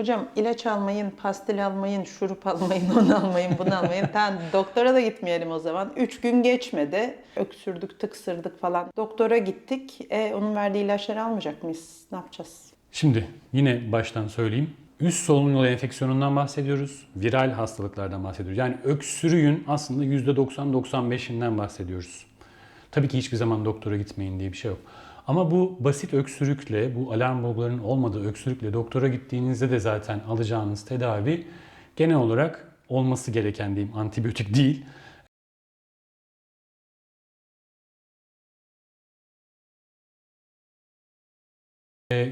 Hocam ilaç almayın, pastil almayın, şurup almayın, onu almayın, bunu almayın. Tamam, doktora da gitmeyelim o zaman. 3 gün geçmedi. Öksürdük, tıksırdık falan. Doktora gittik. Onun verdiği ilaçları almayacak mıyız? Ne yapacağız? Şimdi yine baştan söyleyeyim. Üst solunum yolu enfeksiyonundan bahsediyoruz. Viral hastalıklardan bahsediyoruz. Yani öksürüğün aslında %90-95'inden bahsediyoruz. Tabii ki hiçbir zaman doktora gitmeyin diye bir şey yok. Ama bu basit öksürükle, bu alarm bulgularının olmadığı öksürükle doktora gittiğinizde de zaten alacağınız tedavi genel olarak olması gereken diyeyim, antibiyotik değil.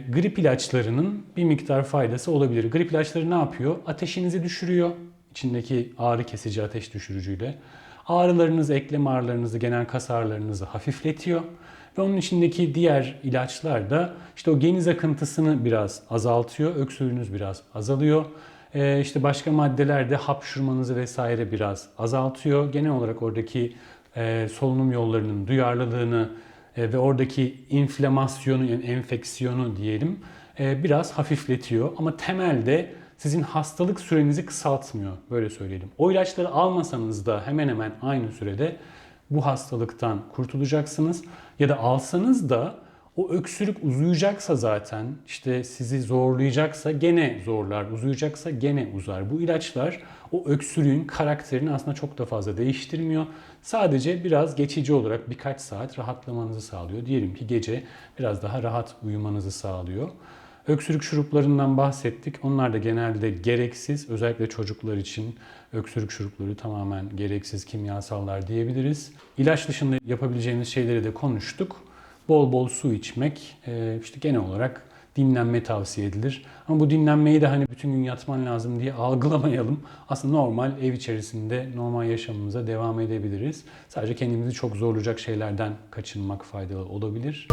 Grip ilaçlarının bir miktar faydası olabilir. Grip ilaçları ne yapıyor? Ateşinizi düşürüyor. İçindeki ağrı kesici ateş düşürücüyle. Ağrılarınızı, eklem ağrılarınızı, genel kas ağrılarınızı hafifletiyor. Ve onun içindeki diğer ilaçlar da işte o geniz akıntısını biraz azaltıyor. Öksürüğünüz biraz azalıyor. İşte başka maddeler de hapşurmanızı vesaire biraz azaltıyor. Genel olarak oradaki solunum yollarının duyarlılığını ve oradaki inflamasyonu, yani enfeksiyonu diyelim biraz hafifletiyor. Ama temelde sizin hastalık sürenizi kısaltmıyor, böyle söyleyelim. O ilaçları almasanız da hemen hemen aynı sürede bu hastalıktan kurtulacaksınız. Ya da alsanız da o öksürük uzayacaksa zaten, işte sizi zorlayacaksa gene zorlar, uzayacaksa gene uzar. Bu ilaçlar o öksürüğün karakterini aslında çok da fazla değiştirmiyor. Sadece biraz geçici olarak birkaç saat rahatlamanızı sağlıyor. Diyelim ki gece biraz daha rahat uyumanızı sağlıyor. Öksürük şuruplarından bahsettik. Onlar da genelde gereksiz, özellikle çocuklar için öksürük şurupları tamamen gereksiz kimyasallar diyebiliriz. İlaç dışında yapabileceğiniz şeyleri de konuştuk. Bol bol su içmek, işte genel olarak dinlenme tavsiye edilir. Ama bu dinlenmeyi de hani bütün gün yatman lazım diye algılamayalım. Aslında normal ev içerisinde normal yaşamımıza devam edebiliriz. Sadece kendimizi çok zorlayacak şeylerden kaçınmak faydalı olabilir.